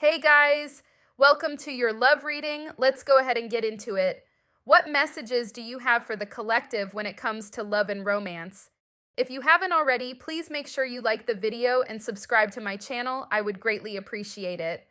Hey guys, welcome to your love reading. Let's go ahead and get into it. What messages do you have for the collective when it comes to love and romance? If you haven't already, please make sure you like the video and subscribe to my channel. I would greatly appreciate it.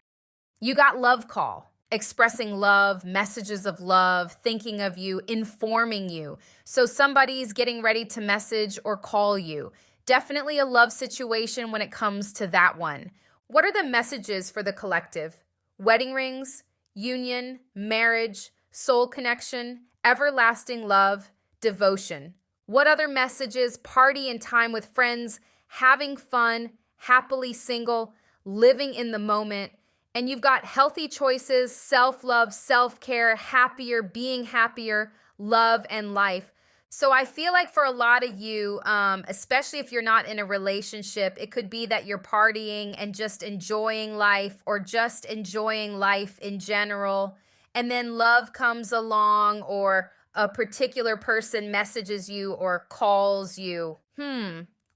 You got love call, expressing love, messages of love, thinking of you, informing you. So somebody's getting ready to message or call you. Definitely a love situation when it comes to that one. What are the messages for the collective? Wedding rings, union, marriage, soul connection, everlasting love, devotion. What other messages? Party and time with friends, having fun, happily single, living in the moment. And you've got healthy choices, self-love, self-care, happier, being happier, love, and life. So I feel like for a lot of you, especially if you're not in a relationship, it could be that you're partying and just enjoying life or just enjoying life in general. And then love comes along or a particular person messages you or calls you.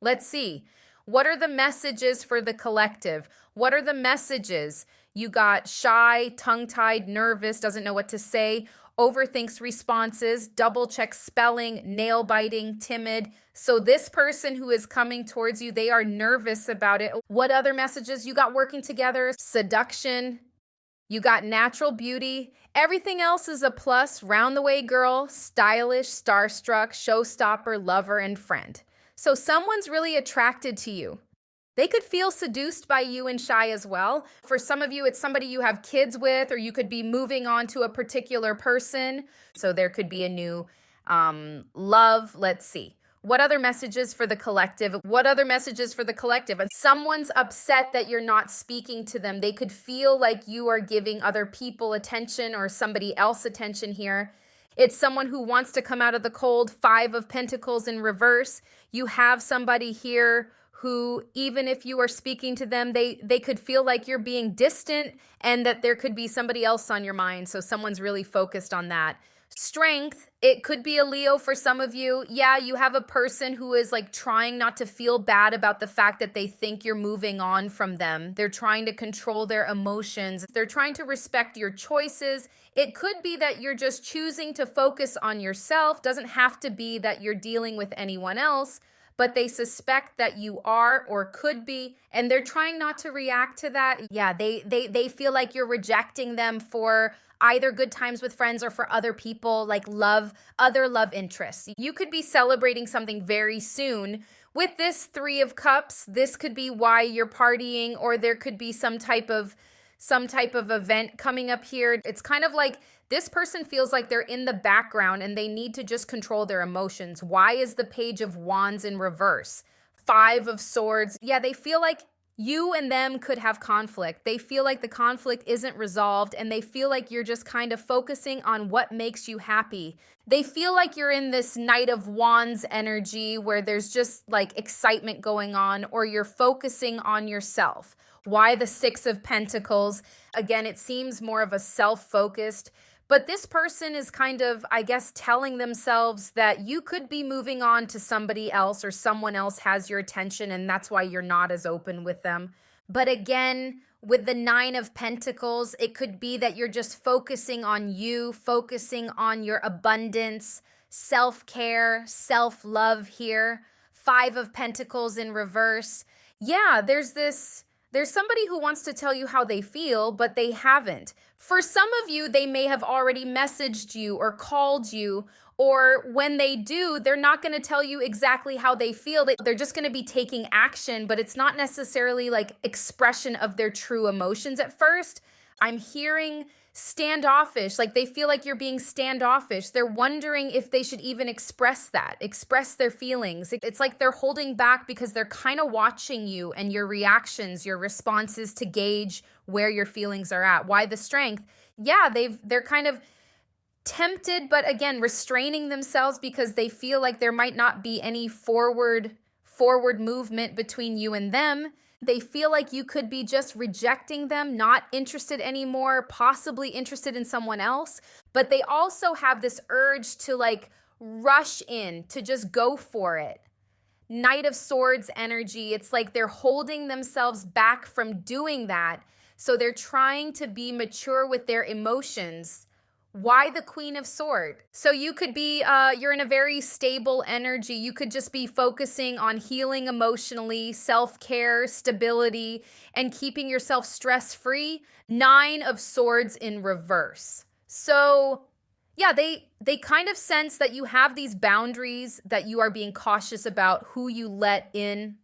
Let's see. What are the messages for the collective? What are the messages? You got shy, tongue-tied, nervous, doesn't know what to say, overthinks responses, double checks spelling, nail biting, timid. So this person who is coming towards you, they are nervous about it. What other messages? You got working together, seduction, you got natural beauty. Everything else is a plus, round the way girl, stylish, starstruck, showstopper, lover, and friend. So someone's really attracted to you. They could feel seduced by you and shy as well. For some of you, it's somebody you have kids with, or you could be moving on to a particular person. So there could be a new love. Let's see. What other messages for the collective? What other messages for the collective? And someone's upset that you're not speaking to them. They could feel like you are giving other people attention or somebody else attention here. It's someone who wants to come out of the cold. 5 of Pentacles in reverse. You have somebody here who, even if you are speaking to them, they could feel like you're being distant and that there could be somebody else on your mind. So someone's really focused on that. Strength, it could be a Leo for some of you. Yeah, you have a person who is like trying not to feel bad about the fact that they think you're moving on from them. They're trying to control their emotions. They're trying to respect your choices. It could be that you're just choosing to focus on yourself. Doesn't have to be that you're dealing with anyone else, but they suspect that you are or could be, and they're trying not to react to that. Yeah, they feel like you're rejecting them for either good times with friends or for other people, like other love interests. You could be celebrating something very soon. With this 3 of Cups, this could be why you're partying, or there could be some type of event coming up here. It's kind of like this person feels like they're in the background and they need to just control their emotions. Why is the Page of Wands in reverse? 5 of Swords. Yeah, they feel like you and them could have conflict. They feel like the conflict isn't resolved and they feel like you're just kind of focusing on what makes you happy. They feel like you're in this Knight of Wands energy where there's just like excitement going on, or you're focusing on yourself. Why the 6 of Pentacles? Again, it seems more of a self-focused, but this person is kind of, I guess, telling themselves that you could be moving on to somebody else or someone else has your attention and that's why you're not as open with them. But again, with the 9 of Pentacles, it could be that you're just focusing on you, focusing on your abundance, self-care, self-love here. 5 of Pentacles in reverse. Yeah, there's somebody who wants to tell you how they feel, but they haven't. For some of you, they may have already messaged you or called you, or when they do, they're not going to tell you exactly how they feel. They're just going to be taking action, but it's not necessarily like expression of their true emotions at first. I'm hearing standoffish, like they feel like you're being standoffish. They're wondering if they should even express their feelings. It's like they're holding back because they're kind of watching you and your reactions, your responses to gauge where your feelings are at. Why the Strength? Yeah, they're kind of tempted, but again, restraining themselves because they feel like there might not be any forward movement between you and them. They feel like you could be just rejecting them, not interested anymore, possibly interested in someone else. But they also have this urge to like rush in, to just go for it. Knight of Swords energy. It's like they're holding themselves back from doing that So they're trying to be mature with their emotions. Why the Queen of Swords? So you could be, you're in a very stable energy. You could just be focusing on healing emotionally, self-care, stability, and keeping yourself stress-free. Nine of Swords in reverse. So yeah, they kind of sense that you have these boundaries, that you are being cautious about who you let in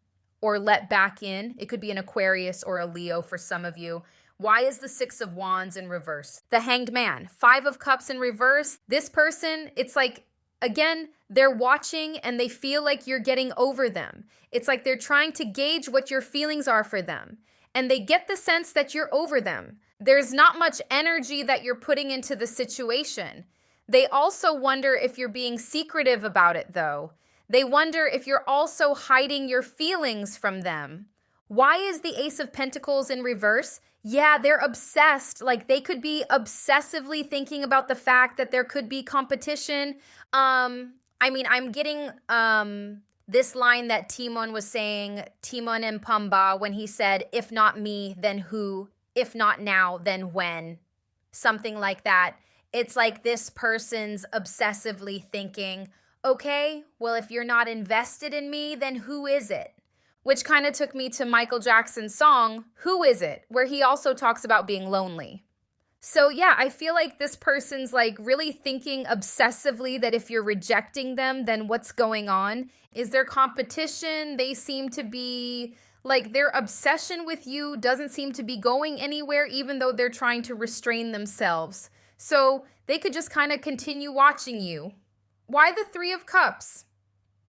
or let back in. It could be an Aquarius or a Leo for some of you. Why is the Six of Wands in reverse? The Hanged Man, Five of Cups in reverse. This person, it's like, again, they're watching and they feel like you're getting over them. It's like they're trying to gauge what your feelings are for them. And they get the sense that you're over them. There's not much energy that you're putting into the situation. They also wonder if you're being secretive about it, though. They wonder if you're also hiding your feelings from them. Why is the Ace of Pentacles in reverse? Yeah, they're obsessed. Like, they could be obsessively thinking about the fact that there could be competition. I'm getting this line that Timon was saying, Timon and Pumbaa, when he said, if not me, then who? If not now, then when? Something like that. It's like this person's obsessively thinking, okay, well, if you're not invested in me, then who is it? Which kind of took me to Michael Jackson's song, Who Is It? Where he also talks about being lonely. So yeah, I feel like this person's like really thinking obsessively that if you're rejecting them, then what's going on? Is there competition? They seem to be like their obsession with you doesn't seem to be going anywhere, even though they're trying to restrain themselves. So they could just kind of continue watching you. Why the Three of Cups?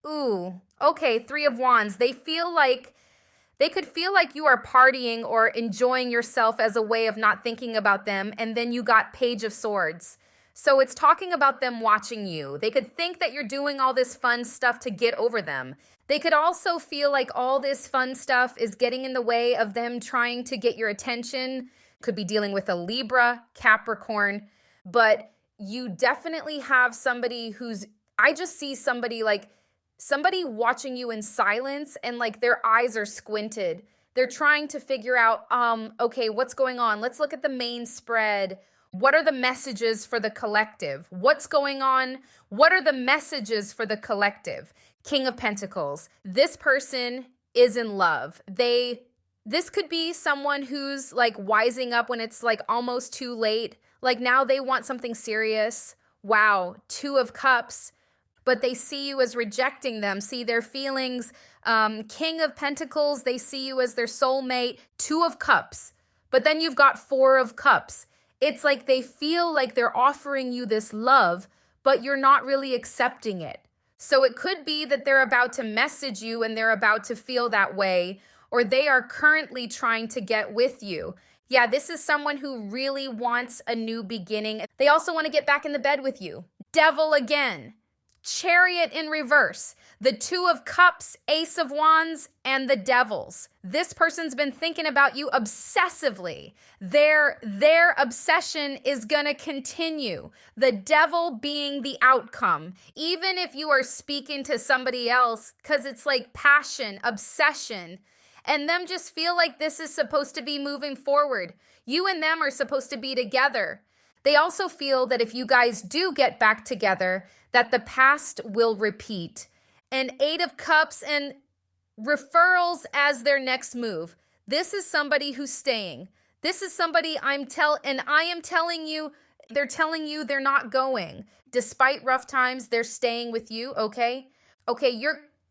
Ooh, okay, Three of Wands. They could feel like you are partying or enjoying yourself as a way of not thinking about them. And then you got Page of Swords. So it's talking about them watching you. They could think that you're doing all this fun stuff to get over them. They could also feel like all this fun stuff is getting in the way of them trying to get your attention. Could be dealing with a Libra, Capricorn, but you definitely have somebody I just see somebody watching you in silence and like their eyes are squinted. They're trying to figure out, okay, what's going on? Let's look at the main spread. What are the messages for the collective? What's going on? What are the messages for the collective? King of Pentacles. This person is in love. This could be someone who's like wising up when it's like almost too late. Like now they want something serious. Wow, Two of Cups. But they see you as rejecting them, see their feelings. King of Pentacles, they see you as their soulmate. Two of Cups. But then you've got Four of Cups. It's like they feel like they're offering you this love, but you're not really accepting it. So it could be that they're about to message you and they're about to feel that way, or they are currently trying to get with you. Yeah, this is someone who really wants a new beginning. They also want to get back in the bed with you. Devil again. Chariot in reverse. The Two of Cups, Ace of Wands, and the Devils. This person's been thinking about you obsessively. Their obsession is going to continue. The Devil being the outcome. Even if you are speaking to somebody else, because it's like passion, obsession, and them just feel like this is supposed to be moving forward. You and them are supposed to be together. They also feel that if you guys do get back together, that the past will repeat. And Eight of Cups and referrals as their next move. This is somebody who's staying. This is somebody I am telling you, they're telling you they're not going. Despite rough times, they're staying with you, okay? Okay,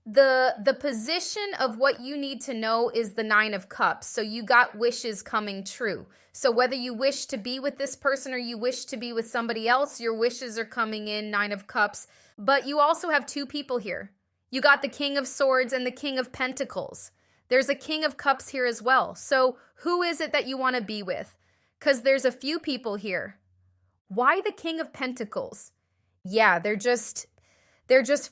the position of what you need to know is the Nine of Cups. So you got wishes coming true. So whether you wish to be with this person or you wish to be with somebody else, your wishes are coming in, Nine of Cups. But you also have two people here. You got the King of Swords and the King of Pentacles. There's a King of Cups here as well. So who is it that you want to be with? Because there's a few people here. Why the King of Pentacles? Yeah, they're just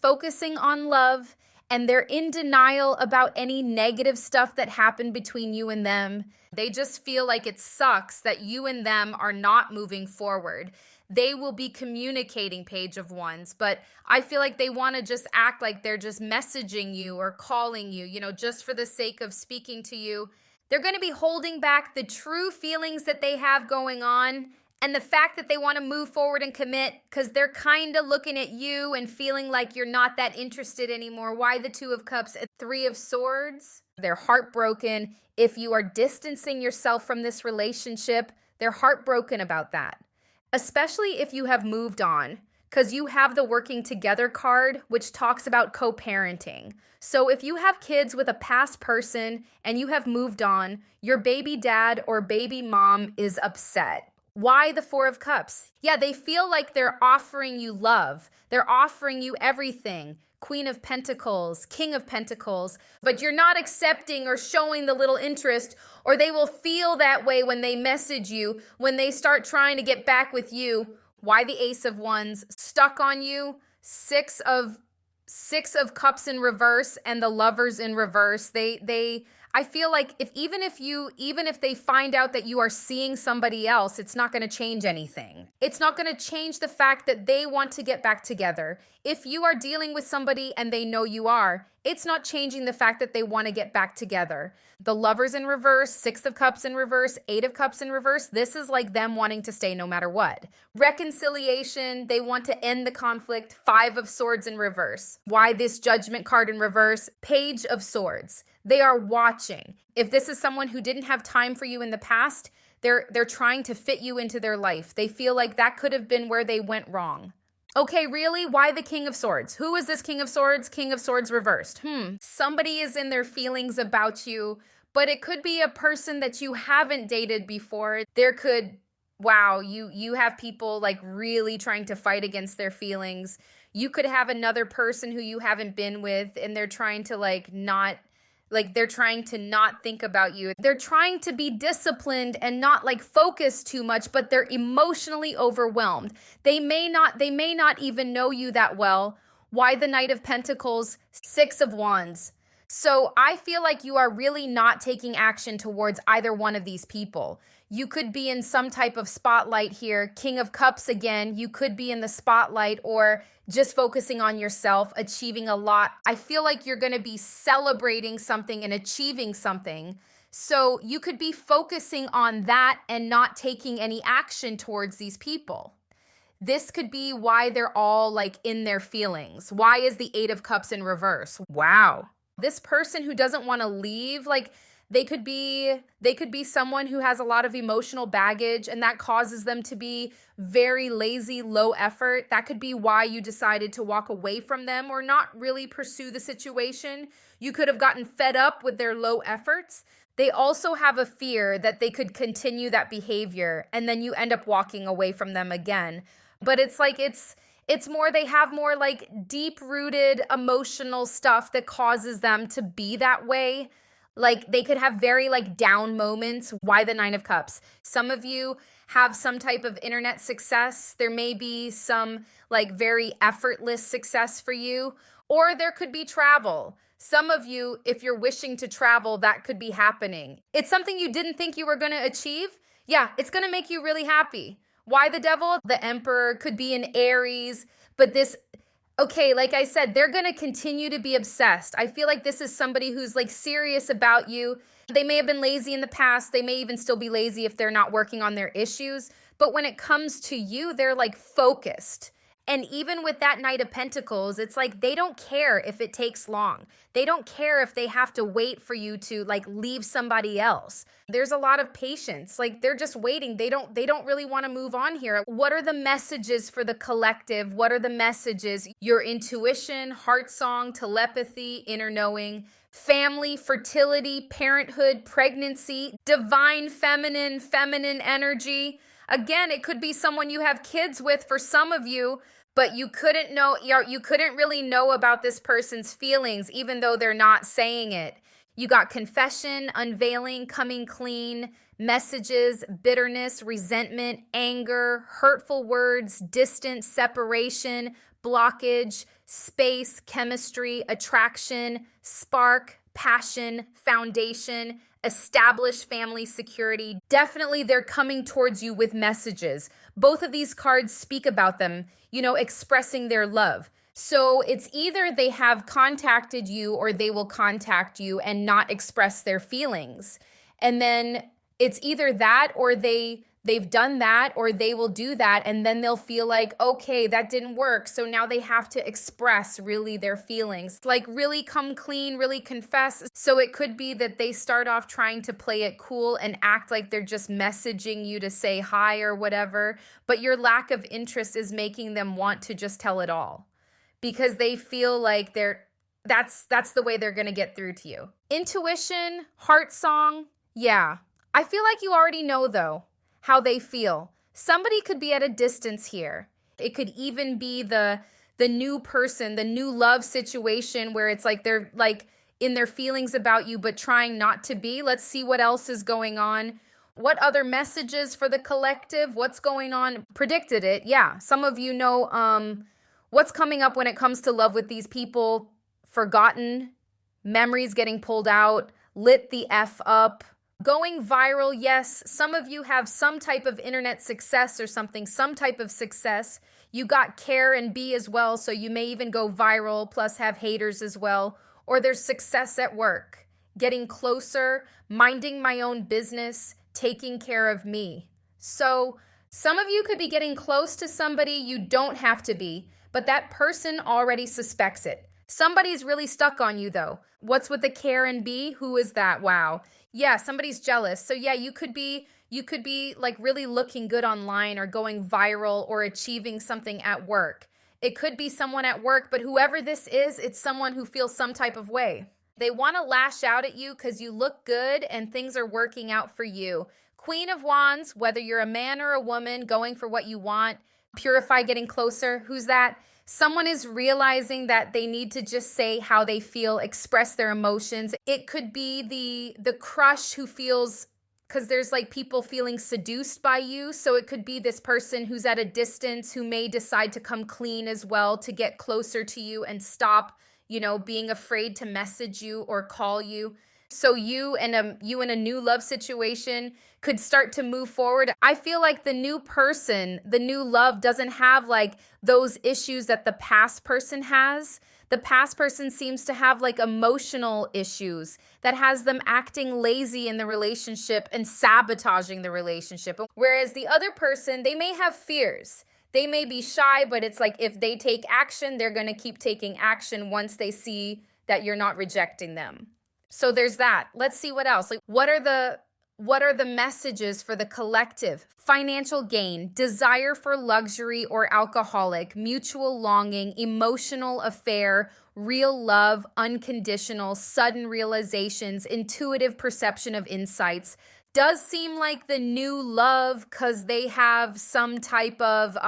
focusing on love. And they're in denial about any negative stuff that happened between you and them. They just feel like it sucks that you and them are not moving forward. They will be communicating, Page of Wands, but I feel like they want to just act like they're just messaging you or calling you, just for the sake of speaking to you. They're going to be holding back the true feelings that they have going on and the fact that they want to move forward and commit because they're kind of looking at you and feeling like you're not that interested anymore. Why the Two of Cups and Three of Swords? They're heartbroken. If you are distancing yourself from this relationship, they're heartbroken about that, especially if you have moved on, because you have the working together card, which talks about co-parenting. So if you have kids with a past person and you have moved on, your baby dad or baby mom is upset. Why the Four of Cups? Yeah, they feel like they're offering you love. They're offering you everything. Queen of Pentacles, King of Pentacles, but you're not accepting or showing the little interest, or they will feel that way when they message you, when they start trying to get back with you. Why the Ace of Wands? Stuck on you. Six of Cups in reverse and the Lovers in reverse. I feel like even if they find out that you are seeing somebody else, it's not going to change anything. It's not going to change the fact that they want to get back together. If you are dealing with somebody and they know you are, it's not changing the fact that they want to get back together. The Lovers in reverse, Six of Cups in reverse, Eight of Cups in reverse, this is like them wanting to stay no matter what. Reconciliation, they want to end the conflict. Five of Swords in reverse. Why this Judgment card in reverse? Page of Swords. They are watching. If this is someone who didn't have time for you in the past, they're trying to fit you into their life. They feel like that could have been where they went wrong. Okay, really? Why the King of Swords? Who is this King of Swords? King of Swords reversed. Somebody is in their feelings about you, but it could be a person that you haven't dated before. Wow, you have people like really trying to fight against their feelings. You could have another person who you haven't been with and they're trying to they're trying to not think about you. They're trying to be disciplined and not like focus too much, but they're emotionally overwhelmed. They may not even know you that well. Why the Knight of Pentacles, Six of Wands? So I feel like you are really not taking action towards either one of these people. You could be in some type of spotlight here. King of Cups again, you could be in the spotlight or just focusing on yourself, achieving a lot. I feel like you're going to be celebrating something and achieving something. So you could be focusing on that and not taking any action towards these people. This could be why they're all like in their feelings. Why is the Eight of Cups in reverse? Wow. This person who doesn't want to leave, like they could be someone who has a lot of emotional baggage and that causes them to be very lazy, low effort. That could be why you decided to walk away from them or not really pursue the situation. You could have gotten fed up with their low efforts. They also have a fear that they could continue that behavior and then you end up walking away from them again. But it's like it's more, they have more like deep-rooted emotional stuff that causes them to be that way. Like they could have very like down moments. Why the Nine of Cups? Some of you have some type of internet success. There may be some like very effortless success for you, or there could be travel. Some of you, if you're wishing to travel, that could be happening. It's something you didn't think you were going to achieve. Yeah, it's going to make you really happy. Why the Devil? The Emperor could be an Aries, but okay, like I said, they're going to continue to be obsessed. I feel like this is somebody who's like serious about you. They may have been lazy in the past. They may even still be lazy if they're not working on their issues. But when it comes to you, they're like focused. And even with that Knight of Pentacles, it's like they don't care if it takes long. They don't care if they have to wait for you to like leave somebody else. There's a lot of patience. Like they're just waiting. They don't really want to move on here. What are the messages for the collective? What are the messages? Your intuition, heart song, telepathy, inner knowing, family, fertility, parenthood, pregnancy, divine feminine energy. Again, it could be someone you have kids with for some of you, but you couldn't really know about this person's feelings, even though they're not saying it. You got confession, unveiling, coming clean, messages, bitterness, resentment, anger, hurtful words, distance, separation, blockage, space, chemistry, attraction, spark, passion, foundation, establish family security. Definitely they're coming towards you with messages. Both of these cards speak about them, expressing their love. So it's either they have contacted you or they will contact you and not express their feelings. And then it's either that or they've done that or they will do that, and then they'll feel like, okay, that didn't work, so now they have to express really their feelings, like really come clean, really confess. So it could be that they start off trying to play it cool and act like they're just messaging you to say hi or whatever, but your lack of interest is making them want to just tell it all because they feel like that's the way they're going to get through to you. Intuition, heart song, yeah. I feel like you already know though how they feel. Somebody could be at a distance here. It could even be the new person, the new love situation where it's like they're like in their feelings about you but trying not to be. Let's see what else is going on. What other messages for the collective? What's going on? Predicted it. Yeah. Some of you know what's coming up when it comes to love with these people. Forgotten, memories getting pulled out, lit the F up. Going viral, yes. Some of you have some type of internet success or something, some type of success. You got care and B as well, so you may even go viral, plus have haters as well. Or there's success at work, getting closer, minding my own business, taking care of me. So some of you could be getting close to somebody. You don't have to be, but that person already suspects it. Somebody's really stuck on you though. What's with the care and B? Who is that? Wow. Yeah, somebody's jealous. So yeah, you could be like really looking good online or going viral or achieving something at work. It could be someone at work, but whoever this is, it's someone who feels some type of way. They want to lash out at you because you look good and things are working out for you. Queen of Wands, whether you're a man or a woman going for what you want, purify, getting closer. Who's that? Someone is realizing that they need to just say how they feel, express their emotions. It could be the crush who feels, because there's like people feeling seduced by you. So it could be this person who's at a distance who may decide to come clean as well to get closer to you and stop, being afraid to message you or call you. So you in a new love situation could start to move forward. I feel like the new person, the new love doesn't have like those issues that the past person has. The past person seems to have like emotional issues that has them acting lazy in the relationship and sabotaging the relationship. Whereas the other person, they may have fears. They may be shy, but it's like if they take action, they're going to keep taking action once they see that you're not rejecting them. So there's that. Let's see what else. Like what are the messages for the collective? Financial gain, desire for luxury or alcoholic, mutual longing, emotional affair, real love, unconditional, sudden realizations, intuitive perception of insights. Does seem like the new love because they have some type of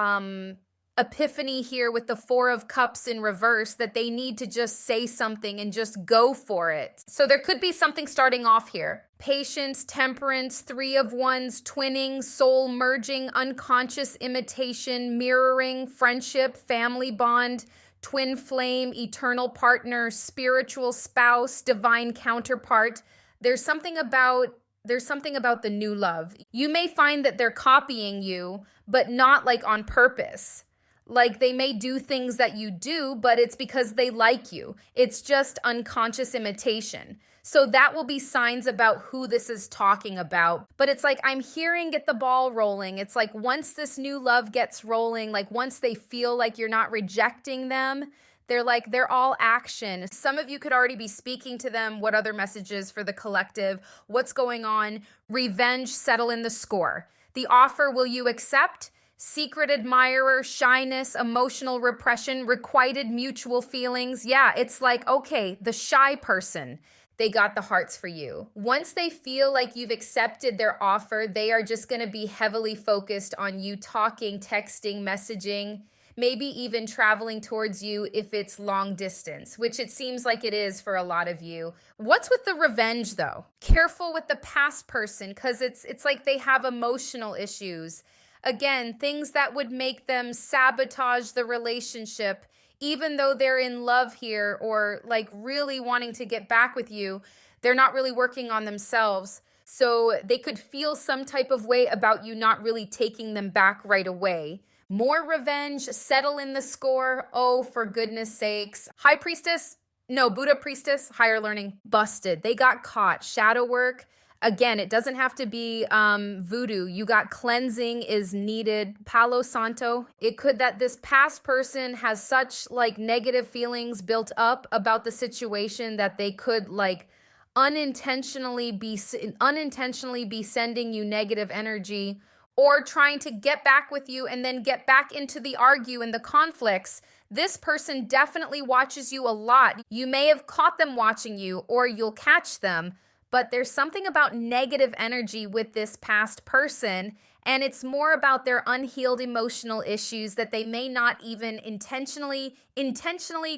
epiphany here with the Four of Cups in reverse that they need to just say something and just go for it. So there could be something starting off here. Patience, temperance, Three of Wands, twinning, soul merging, unconscious imitation, mirroring, friendship, family bond, twin flame, eternal partner, spiritual spouse, divine counterpart. There's something about the new love. You may find that they're copying you, but not like on purpose. Like they may do things that you do, but it's because they like you. It's just unconscious imitation. So that will be signs about who this is talking about. But it's like, I'm hearing get the ball rolling. It's like once this new love gets rolling, like once they feel like you're not rejecting them, they're all action. Some of you could already be speaking to them. What other messages for the collective? What's going on? Revenge, settle in the score. The offer, will you accept? Secret admirer, shyness, emotional repression, requited mutual feelings. Yeah, it's like, okay, the shy person, they got the hearts for you. Once they feel like you've accepted their offer, they are just going to be heavily focused on you talking, texting, messaging, maybe even traveling towards you if it's long distance, which it seems like it is for a lot of you. What's with the revenge though? Careful with the past person because it's like they have emotional issues. Again, things that would make them sabotage the relationship, even though they're in love here or like really wanting to get back with you, they're not really working on themselves. So they could feel some type of way about you not really taking them back right away. More revenge, settle in the score. Oh, for goodness sakes. High Priestess, no, Buddha Priestess, higher learning, busted. They got caught. Shadow work. Again, it doesn't have to be voodoo. You got cleansing is needed. Palo Santo. It could that this past person has such like negative feelings built up about the situation that they could like unintentionally be sending you negative energy or trying to get back with you and then get back into the argue and the conflicts. This person definitely watches you a lot. You may have caught them watching you or you'll catch them. But there's something about negative energy with this past person, and it's more about their unhealed emotional issues that they may not even intentionally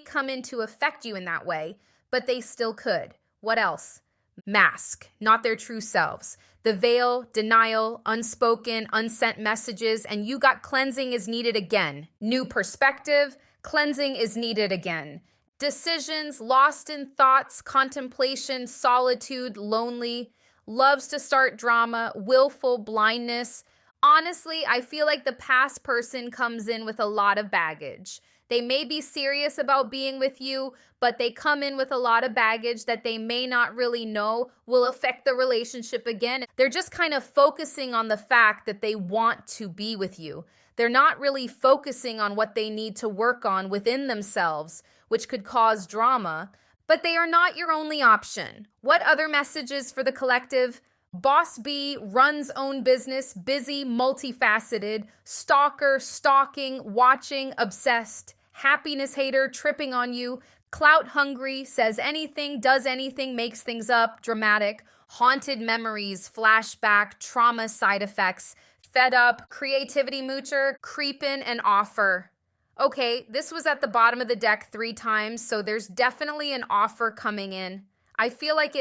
come in to affect you in that way, but they still could. What else? Mask, not their true selves. The veil, denial, unspoken, unsent messages, and you got cleansing is needed again. New perspective, cleansing is needed again. Decisions, lost in thoughts, contemplation, solitude, lonely, loves to start drama, willful blindness. Honestly, I feel like the past person comes in with a lot of baggage. They may be serious about being with you, but they come in with a lot of baggage that they may not really know will affect the relationship again. They're just kind of focusing on the fact that they want to be with you. They're not really focusing on what they need to work on within themselves, which could cause drama, but they are not your only option. What other messages for the collective? Boss B runs own business, busy, multifaceted, stalker, stalking, watching, obsessed, happiness hater, tripping on you, clout hungry, says anything, does anything, makes things up, dramatic, haunted memories, flashback, trauma side effects, fed up, creativity moocher, creepin' and offer. Okay, this was at the bottom of the deck 3 times, so there's definitely an offer coming in. I feel like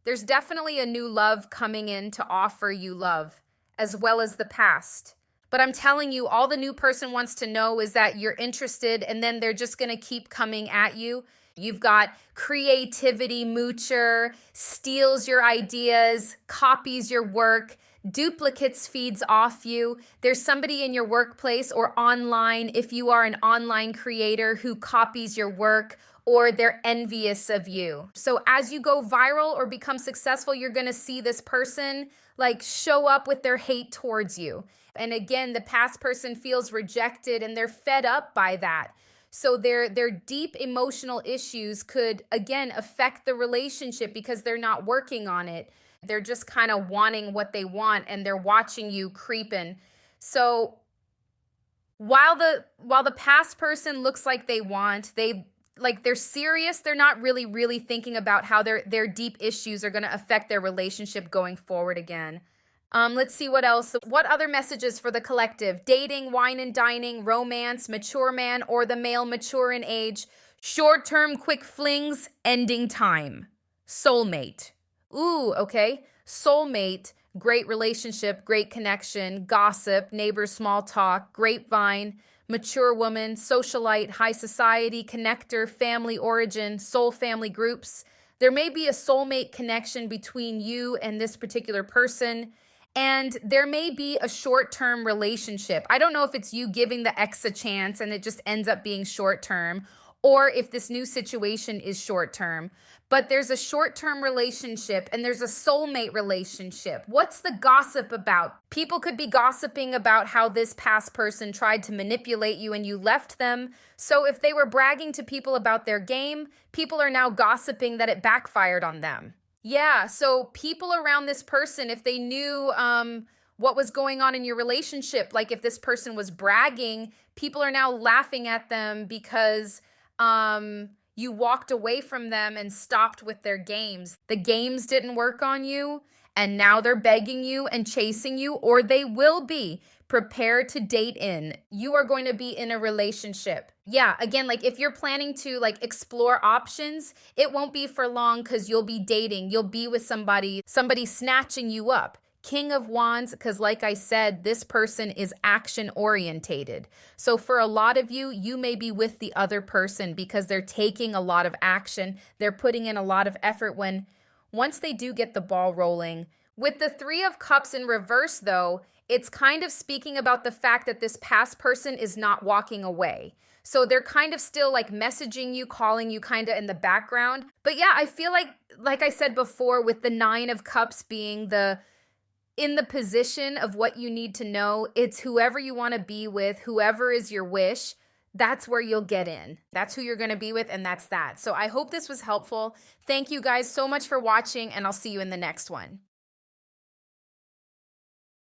there's definitely a new love coming in to offer you love, as well as the past. But I'm telling you, all the new person wants to know is that you're interested, and then they're just going to keep coming at you. You've got creativity moocher, steals your ideas, copies your work, duplicates feeds off you. There's somebody in your workplace or online, if you are an online creator, who copies your work, or they're envious of you. So as you go viral or become successful, you're going to see this person like show up with their hate towards you. And again, the past person feels rejected and they're fed up by that. So their deep emotional issues could, again, affect the relationship because they're not working on it. They're just kind of wanting what they want and they're watching you creeping. So while the past person looks like they're serious, they're not really thinking about how their deep issues are going to affect their relationship going forward again. Let's see what else. What other messages for the collective? Dating, wine and dining, romance, mature man or the male mature in age, short-term quick flings, ending time, soulmate. Ooh, okay. Soulmate, great relationship, great connection, gossip, neighbors, small talk, grapevine, mature woman, socialite, high society, connector, family origin, soul family groups. There may be a soulmate connection between you and this particular person, and there may be a short-term relationship. I don't know if it's you giving the ex a chance and it just ends up being short-term, or if this new situation is short-term. But there's a short-term relationship and there's a soulmate relationship. What's the gossip about? People could be gossiping about how this past person tried to manipulate you and you left them. So if they were bragging to people about their game, people are now gossiping that it backfired on them. Yeah, so people around this person, if they knew what was going on in your relationship, like if this person was bragging, people are now laughing at them because you walked away from them and stopped with their games. The games didn't work on you, and now they're begging you and chasing you, or they will be. Prepare to date in. You are going to be in a relationship. Yeah, again, like if you're planning to like explore options, it won't be for long because you'll be dating. You'll be with somebody snatching you up. King of Wands, because like I said, this person is action orientated. So for a lot of you, you may be with the other person because they're taking a lot of action. They're putting in a lot of effort once they do get the ball rolling, With the Three of Cups in reverse, though, it's kind of speaking about the fact that this past person is not walking away. So they're kind of still like messaging you, calling you kind of in the background. But yeah, I feel like I said before, with the Nine of Cups being in the position of what you need to know, it's whoever you want to be with, whoever is your wish. That's where you'll get in. That's who you're going to be with, and that's that. So I hope this was helpful. Thank you guys so much for watching, and I'll see you in the next one.